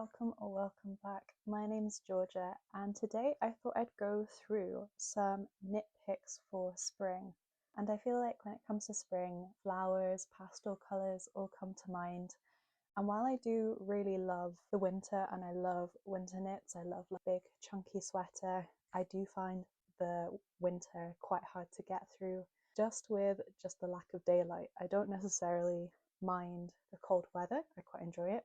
welcome or welcome back. My name's Georgia and today I thought I'd go through some knit picks for spring. And I feel like when it comes to spring, flowers, pastel colours all come to mind. And while I do really love the winter and I love winter knits, I love a big chunky sweater, I do find the winter quite hard to get through just with the lack of daylight. I don't necessarily mind the cold weather, I quite enjoy it.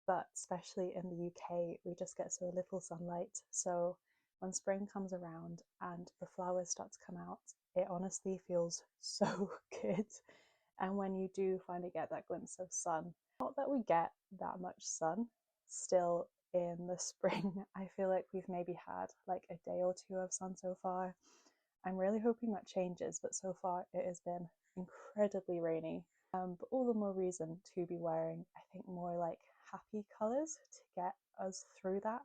But especially in the UK, we just get so little sunlight. So when spring comes around and the flowers start to come out, it honestly feels so good. And when you do finally get that glimpse of sun, not that we get that much sun still in the spring. I feel like we've maybe had like a day or two of sun so far. I'm really hoping that changes, but so far it has been incredibly rainy. But all the more reason to be wearing, I think, more like happy colours to get us through that.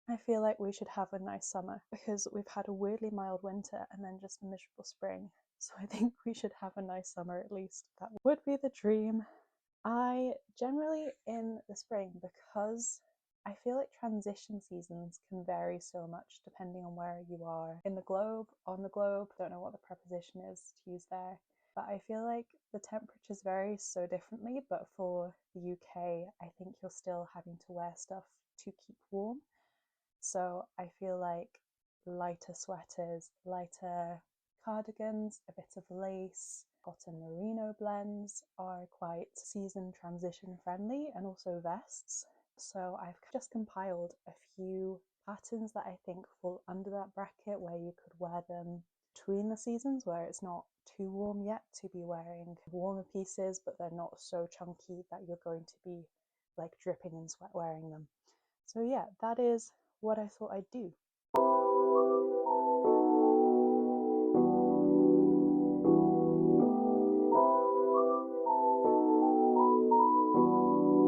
I feel like we should have a nice summer because we've had a weirdly mild winter and then just a miserable spring. So I think we should have a nice summer at least. That would be the dream. I generally in the spring, because I feel like transition seasons can vary so much depending on where you are in the globe, on the globe, don't know what the preposition is to use there. But I feel like the temperatures vary so differently, but for the UK, I think you're still having to wear stuff to keep warm. So I feel like lighter sweaters, lighter cardigans, a bit of lace, cotton merino blends are quite season transition friendly, and also vests. So I've just compiled a few patterns that I think fall under that bracket where you could wear them between the seasons where it's not too warm yet to be wearing warmer pieces, but they're not so chunky that you're going to be like dripping in sweat wearing them. So yeah, that is what I thought I'd do.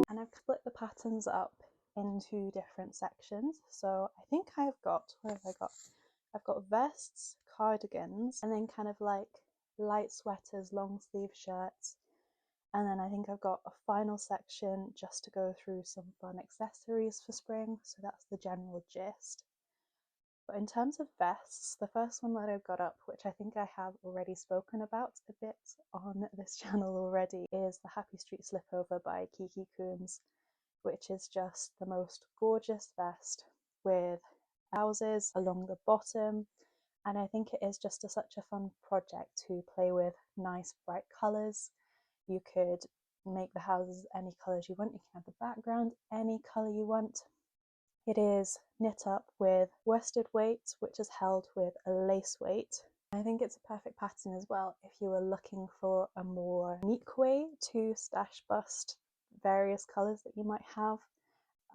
And I've split the patterns up into different sections. So I think I've got, what have I got? I've got vests, cardigans, and then kind of like light sweaters, long sleeve shirts. And then I think I've got a final section just to go through some fun accessories for spring. So that's the general gist. But in terms of vests, the first one that I've got up, which I think I have already spoken about a bit on this channel already, is the Happy Street Slipover by Kiki Combs, which is just the most gorgeous vest with houses along the bottom, and I think it is just such a fun project to play with nice bright colours. You could make the houses any colours you want, you can have the background any colour you want. It is knit up with worsted weight, which is held with a lace weight. I think it's a perfect pattern as well if you were looking for a more unique way to stash bust various colours that you might have.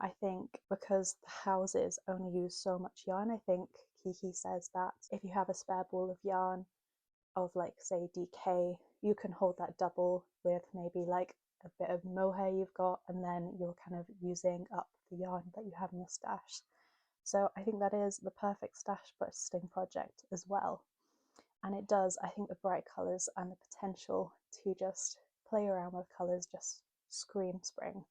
I think because the houses only use so much yarn, I think Kiki says that if you have a spare ball of yarn of like say DK, you can hold that double with maybe like a bit of mohair you've got, and then you're kind of using up the yarn that you have in your stash. So I think that is the perfect stash busting project as well. And it does, I think the bright colours and the potential to just play around with colours just scream spring.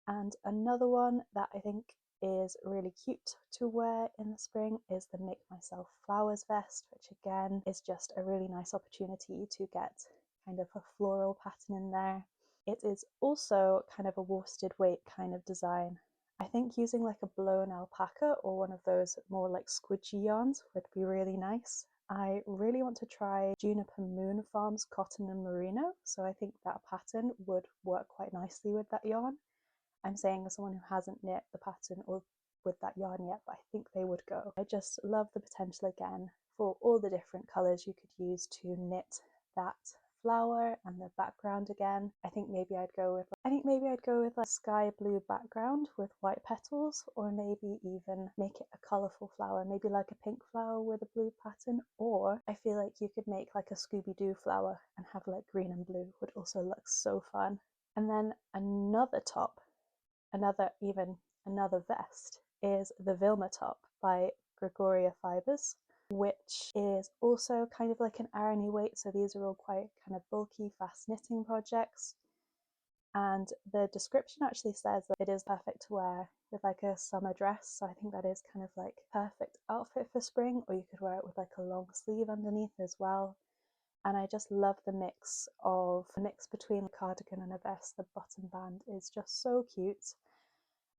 And another one that I think is really cute to wear in the spring is the Make Myself Flowers vest, which again is just a really nice opportunity to get kind of a floral pattern in there. It is also kind of a worsted weight kind of design. I think using like a blown alpaca or one of those more like squidgy yarns would be really nice. I really want to try Juniper Moon Farms cotton and merino, so I think that pattern would work quite nicely with that yarn. I'm saying as someone who hasn't knit the pattern or with that yarn yet, but I think they would go. I just love the potential again for all the different colours you could use to knit that flower and the background again. I think maybe I'd go with a sky blue background with white petals, or maybe even make it a colourful flower, maybe like a pink flower with a blue pattern. Or I feel like you could make like a Scooby-Doo flower and have like green and blue, would also look so fun. And then another top, another vest is the Vilma top by Gregoria Fibers, which is also kind of like an irony weight, so these are all quite kind of bulky, fast knitting projects. And the description actually says that it is perfect to wear with like a summer dress, so I think that is kind of like perfect outfit for spring, or you could wear it with like a long sleeve underneath as well. And I just love the mix between a cardigan and a vest. The button band is just so cute,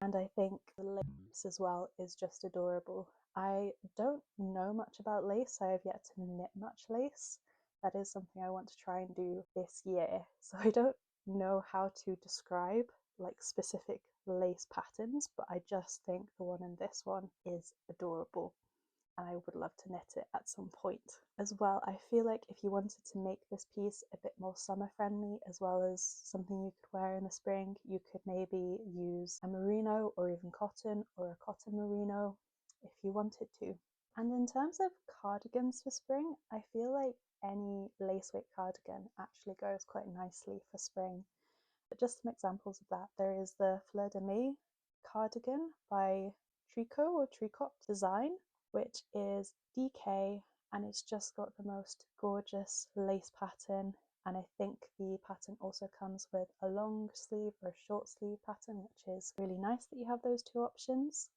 and I think the lace as well is just adorable. I don't know much about lace. I have yet to knit much lace. That is something I want to try and do this year, so I don't know how to describe like specific lace patterns, but I just think the one in this one is adorable, and I would love to knit it at some point. As well, I feel like if you wanted to make this piece a bit more summer friendly, as well as something you could wear in the spring, you could maybe use a merino or even cotton, or a cotton merino if you wanted to. And in terms of cardigans for spring, I feel like any lace weight cardigan actually goes quite nicely for spring. But just some examples of that, there is the Fleur de Mai cardigan by Tricot design, which is DK, and it's just got the most gorgeous lace pattern. And I think the pattern also comes with a long sleeve or a short sleeve pattern, which is really nice that you have those two options.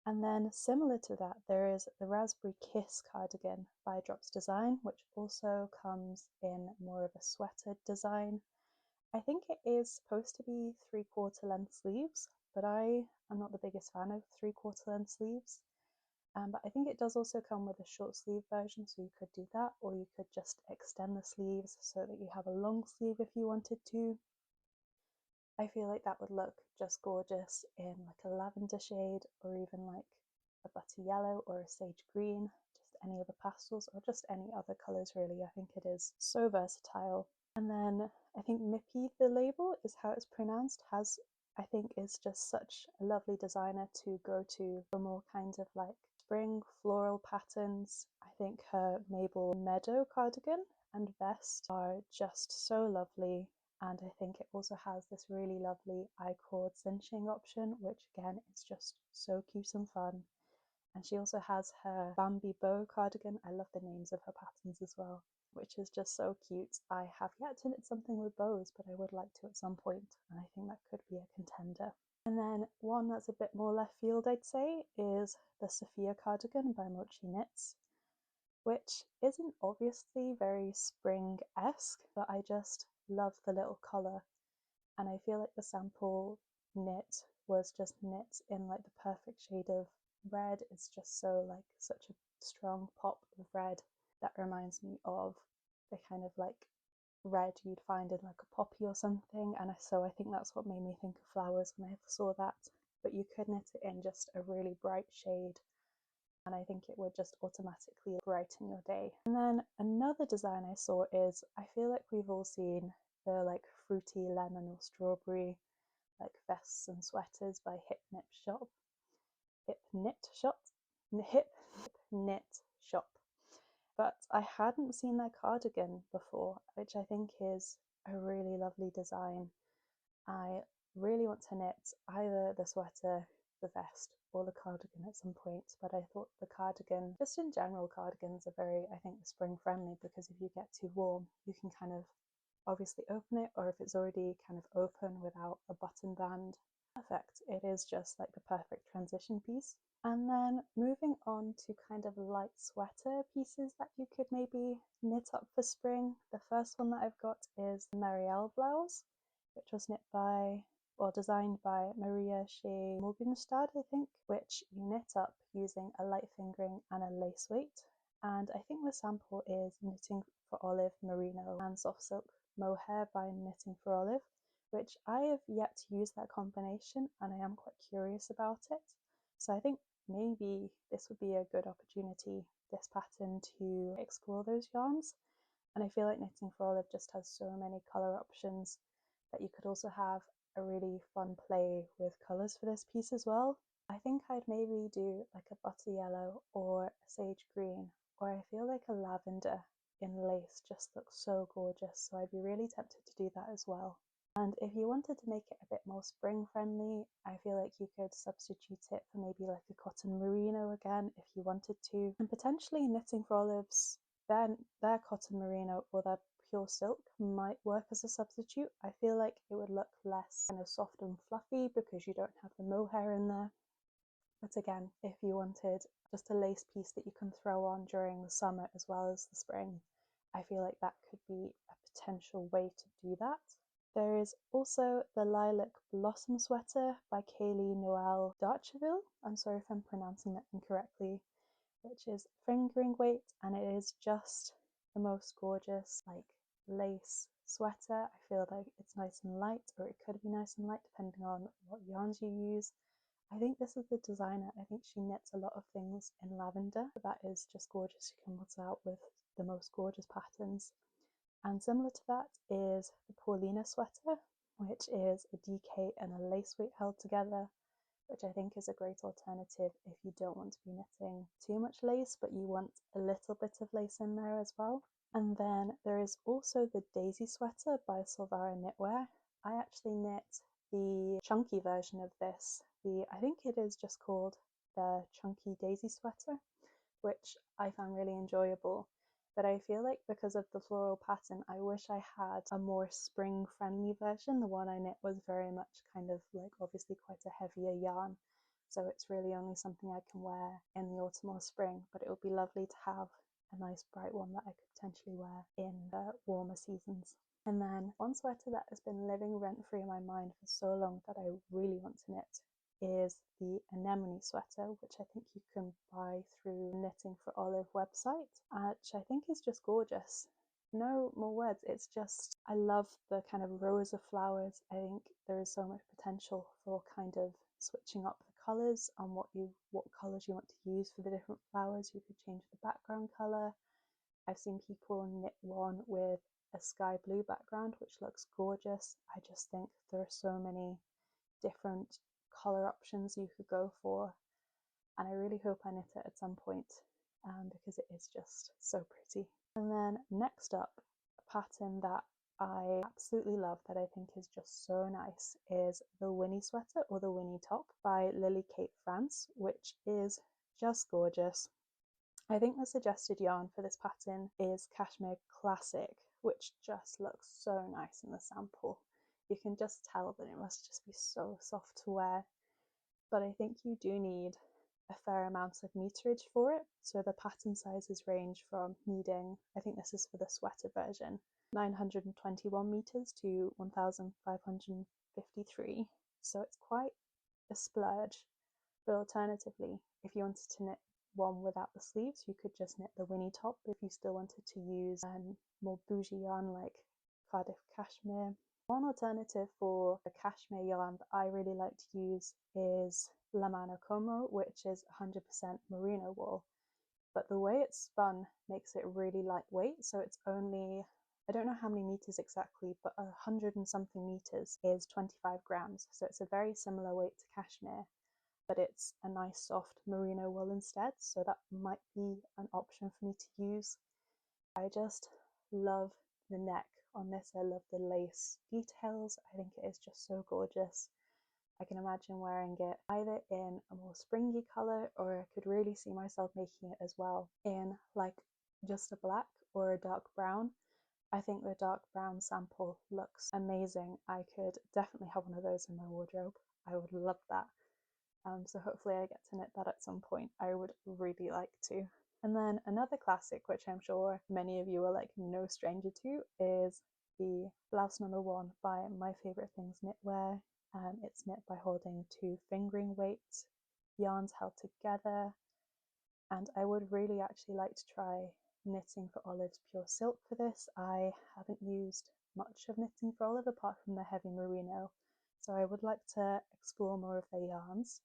And then similar to that, there is the Raspberry Kiss cardigan by Drops Design, which also comes in more of a sweater design. I think it is supposed to be 3/4 length sleeves, but I am not the biggest fan of 3/4 length sleeves. But I think it does also come with a short sleeve version, so you could do that, or you could just extend the sleeves so that you have a long sleeve if you wanted to. I feel like that would look just gorgeous in like a lavender shade, or even like a butter yellow or a sage green, just any other pastels, or just any other colours really. I think it is so versatile. And then I think Mipi the Label is how it's pronounced, I think is just such a lovely designer to go to for more kind of like spring floral patterns. I think her Mabel Meadow cardigan and vest are just so lovely. And I think it also has this really lovely I-cord cinching option, which again is just so cute and fun. And she also has her Bambi bow cardigan. I love the names of her patterns as well, which is just so cute. I have yet to knit something with bows, but I would like to at some point, and I think that could be a contender. And then one that's a bit more left field, I'd say, is the Sofia cardigan by Mochiknits, which isn't obviously very spring-esque, but I just love the little colour, and I feel like the sample knit was just knit in like the perfect shade of red. It's just so like such a strong pop of red that reminds me of the kind of like red you'd find in like a poppy or something, and so I think that's what made me think of flowers when I saw that. But you could knit it in just a really bright shade, and I think it would just automatically brighten your day. And then another design I saw is, I feel like we've all seen the like fruity lemon or strawberry like vests and sweaters by hipknitshop. But I hadn't seen their cardigan before, which I think is a really lovely design. I really want to knit either the sweater, the vest, or the cardigan at some point, but I thought the cardigan, just in general, cardigans are very, I think, spring friendly, because if you get too warm, you can kind of obviously open it, or if it's already kind of open without a button band, perfect. It is just like the perfect transition piece. And then moving on to kind of light sweater pieces that you could maybe knit up for spring. The first one that I've got is the Marielle Blouse, which was knit by, or designed by Schei Mogenstad, I think, which you knit up using a light fingering and a lace weight. And I think the sample is Knitting for Olive Merino and Soft Silk Mohair by Knitting for Olive, which I have yet to use that combination, and I am quite curious about it. So I think maybe this would be a good opportunity, this pattern, to explore those yarns. And I feel like Knitting for Olive just has so many colour options that you could also have a really fun play with colours for this piece as well. I think I'd maybe do like a butter yellow or a sage green, or I feel like a lavender in lace just looks so gorgeous, so I'd be really tempted to do that as well. And if you wanted to make it a bit more spring friendly, I feel like you could substitute it for maybe like a cotton merino again if you wanted to, and potentially Knitting for Olive's their cotton merino or their pure silk might work as a substitute. I feel like it would look less kind of soft and fluffy because you don't have the mohair in there. But again, if you wanted just a lace piece that you can throw on during the summer as well as the spring, I feel like that could be a potential way to do that. There is also the Lilac Blossom Sweater by Kyleigh, Noelle, Darchiville. I'm sorry if I'm pronouncing that incorrectly, which is fingering weight, and it is just the most gorgeous like lace sweater. I feel like it's nice and light, or it could be nice and light depending on what yarns you use. I think this is the designer. I think she knits a lot of things in lavender. That is just gorgeous. You can put out with the most gorgeous patterns. And similar to that is the Paulina Sweater, which is a DK and a lace weight held together, which I think is a great alternative if you don't want to be knitting too much lace, but you want a little bit of lace in there as well. And then there is also the Daisy Sweater by Solvara Knitwear. I actually knit the chunky version of this. I think it is just called the Chunky Daisy Sweater, which I found really enjoyable. But I feel like because of the floral pattern, I wish I had a more spring friendly version. The one I knit was very much kind of like obviously quite a heavier yarn, so it's really only something I can wear in the autumn or spring, but it would be lovely to have a nice bright one that I could potentially wear in the warmer seasons. And then one sweater that has been living rent-free in my mind for so long that I really want to knit is the Anemone sweater, which I think you can buy through Knitting for Olive website, which I think is just gorgeous. No more words, it's just, I love the kind of rows of flowers. I think there is so much potential for kind of switching up the colours on what colours you want to use for the different flowers. You could change the background colour. I've seen people knit one with a sky blue background, which looks gorgeous. I just think there are so many different colour options you could go for, and I really hope I knit it at some point because it is just so pretty. And then next up, a pattern that I absolutely love that I think is just so nice is the Winnie sweater, or the Winnie top, by Lily Kate France, which is just gorgeous. I think the suggested yarn for this pattern is Cashmere Classic, which just looks so nice in the sample. You can just tell that it must just be so soft to wear, but I think you do need a fair amount of meterage for it. So the pattern sizes range from needing, I think this is for the sweater version, 921 meters to 1553. So it's quite a splurge. But alternatively, if you wanted to knit one without the sleeves, you could just knit the Winnie top if you still wanted to use more bougie yarn like Cardiff cashmere. One alternative for a cashmere yarn that I really like to use is La Mano Como, which is 100% merino wool. But the way it's spun makes it really lightweight, so it's only, I don't know how many meters exactly, but 100 and something meters is 25 grams. So it's a very similar weight to cashmere, but it's a nice soft merino wool instead, so that might be an option for me to use. I just love the neck on this. I love the lace details. I think it is just so gorgeous. I can imagine wearing it either in a more springy colour, or I could really see myself making it as well in like just a black or a dark brown. I think the dark brown sample looks amazing. I could definitely have one of those in my wardrobe. I would love that. So hopefully I get to knit that at some point. I would really like to. And then another classic, which I'm sure many of you are like no stranger to, is the Blouse number 1 by My Favourite Things Knitwear. It's knit by holding 2 fingering weights, yarns held together, and I would really actually like to try Knitting for Olive's pure silk for this. I haven't used much of Knitting for Olive apart from the heavy merino, so I would like to explore more of their yarns.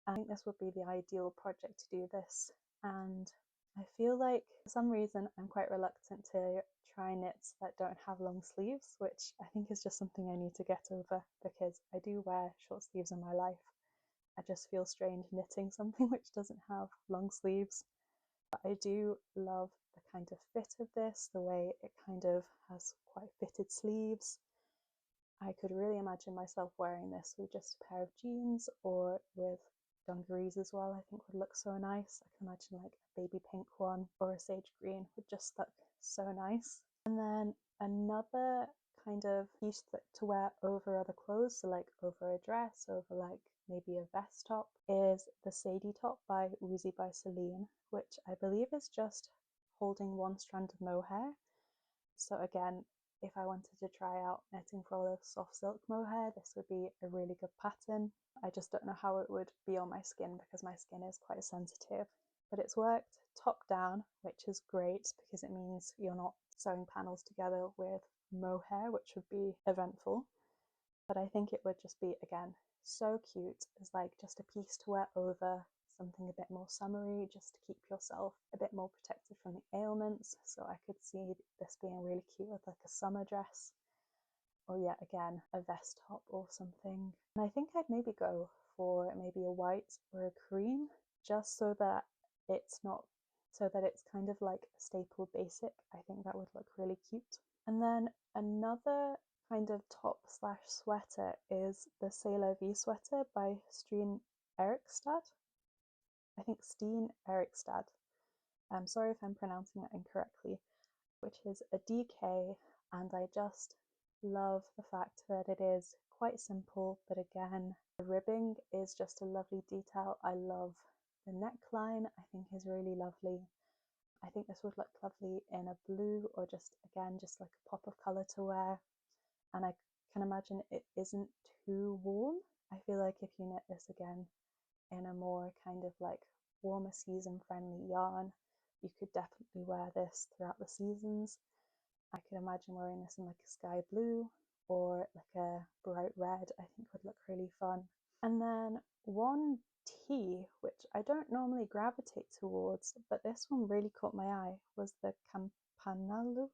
I think this would be the ideal project to do this, and I feel like for some reason I'm quite reluctant to try knits that don't have long sleeves, which I think is just something I need to get over, because I do wear short sleeves in my life. I just feel strange knitting something which doesn't have long sleeves. But I do love the kind of fit of this, the way it kind of has quite fitted sleeves. I could really imagine myself wearing this with just a pair of jeans or with dungarees as well. I think would look so nice. I can imagine like a baby pink one or a sage green would just look so nice. And then another kind of piece to wear over other clothes, so like over a dress, over like maybe a vest top, is the Sadie top by Woozy by Celine, which I believe is just holding one strand of mohair. So again, if I wanted to try out knitting for all of soft silk mohair, this would be a really good pattern. I just don't know how it would be on my skin because my skin is quite sensitive. But it's worked top down, which is great because it means you're not sewing panels together with mohair, which would be eventful. But I think it would just be, again, so cute as like just a piece to wear over something a bit more summery, just to keep yourself a bit more protected from the ailments. So I could see this being really cute with like a summer dress, or yet again a vest top or something. And I think I'd maybe go for maybe a white or a cream, just so that it's kind of like a staple basic. I think that would look really cute. And then another kind of top slash sweater is the Sailor V sweater by Stine Erikstad. I think Stine Erikstad. I'm sorry if I'm pronouncing that incorrectly, which is a DK, and I just love the fact that it is quite simple, but again, the ribbing is just a lovely detail. I love the neckline, I think is really lovely. I think this would look lovely in a blue, or just again, just like a pop of colour to wear. And I can imagine it isn't too warm. I feel like if you knit this again in a more kind of like warmer season friendly yarn, you could definitely wear this throughout the seasons. I could imagine wearing this in like a sky blue or like a bright red. I think would look really fun. And then one tee, which I don't normally gravitate towards, but this one really caught my eye, was the Campanula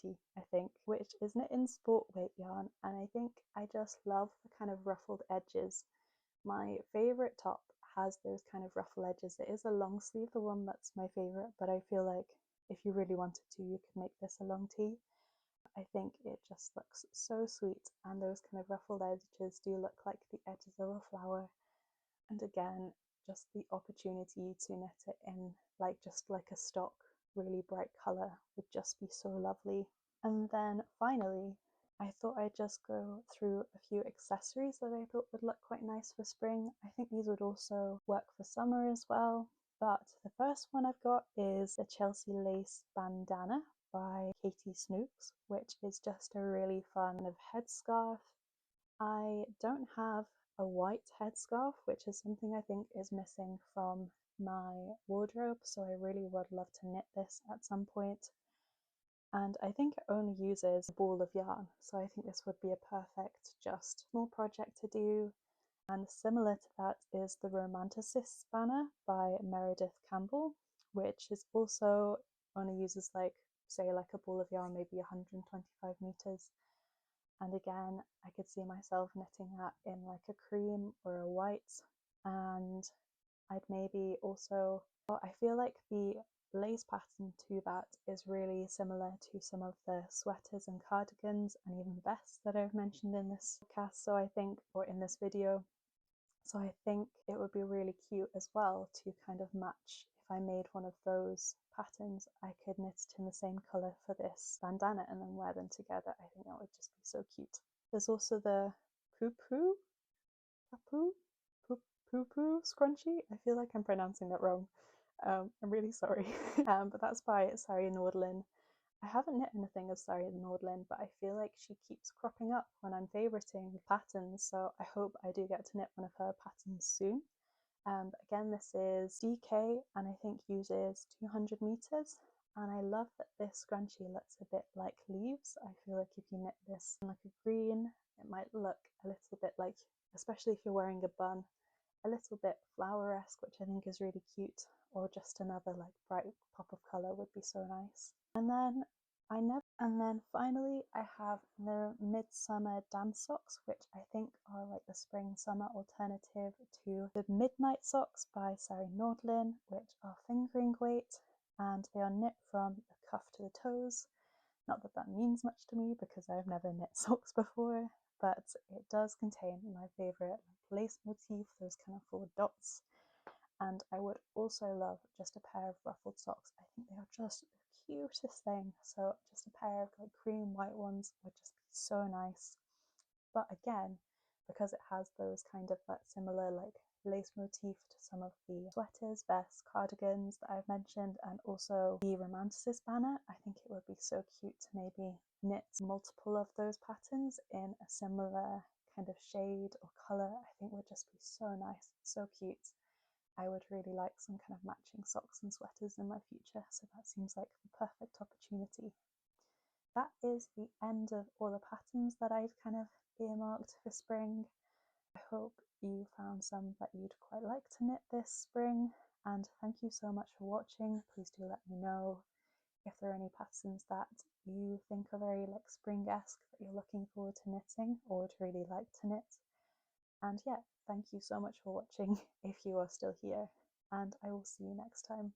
Tee, I think, which is knit in sport weight yarn, and I think I just love the kind of ruffled edges. My favourite top has those kind of ruffle edges. It is a long sleeve, the one that's my favourite, but I feel like if you really wanted to, you could make this a long tee. I think it just looks so sweet, and those kind of ruffled edges do look like the edges of a flower. And again, just the opportunity to knit it in like just like a stock really bright colour would just be so lovely. And then finally, I thought I'd just go through a few accessories that I thought would look quite nice for spring. I think these would also work for summer as well. But the first one I've got is the Chelsea Lace Bandana by Katie Snooks, which is just a really fun kind of headscarf. I don't have a white headscarf, which is something I think is missing from my wardrobe, so I really would love to knit this at some point. And I think it only uses a ball of yarn, so I think this would be a perfect just small project to do. And similar to that is the Romanticist Banner by Meredith Campbell, which is also only uses like, say, like a ball of yarn, maybe 125 meters. And again, I could see myself knitting that in like a cream or a white. And I'd maybe also, I feel like the lace pattern to that is really similar to some of the sweaters and cardigans and even vests that I've mentioned in this podcast, so I think, or in this video. So I think it would be really cute as well to kind of match. If I made one of those patterns, I could knit it in the same colour for this bandana and then wear them together. I think that would just be so cute. There's also the poo-poo scrunchie. I feel like I'm pronouncing that wrong. I'm really sorry. But that's by Sari Nordlin. I haven't knit anything of Sari Nordlin, but I feel like she keeps cropping up when I'm favouriting patterns, so I hope I do get to knit one of her patterns soon. But again, this is DK and I think uses 200 meters, and I love that this scrunchie looks a bit like leaves. I feel like if you knit this in like a green, it might look a little bit like, especially if you're wearing a bun, a little bit flower-esque, which I think is really cute, or just another like bright pop of colour would be so nice. And then finally I have the Midsummer Dance Socks, which I think are like the spring-summer alternative to the Midnight Socks by Sari Nordlin, which are fingering weight, and they are knit from the cuff to the toes. Not that that means much to me because I've never knit socks before, but it does contain my favourite lace motif, those kind of 4 dots. And I would also love just a pair of ruffled socks. I think they are just the cutest thing. So just a pair of like cream white ones would just be so nice. But again, because it has those kind of that similar like lace motif to some of the sweaters, vests, cardigans that I've mentioned, and also the Romanticist banner, I think it would be so cute to maybe knit multiple of those patterns in a similar kind of shade or colour. I think would just be so nice, so cute. I would really like some kind of matching socks and sweaters in my future, so that seems like the perfect opportunity. That is the end of all the patterns that I've kind of earmarked for spring. I hope you found some that you'd quite like to knit this spring, and thank you so much for watching. Please do let me know if there are any patterns that you think are very like spring-esque that you're looking forward to knitting or would really like to knit. And yeah, thank you so much for watching if you are still here, and I will see you next time.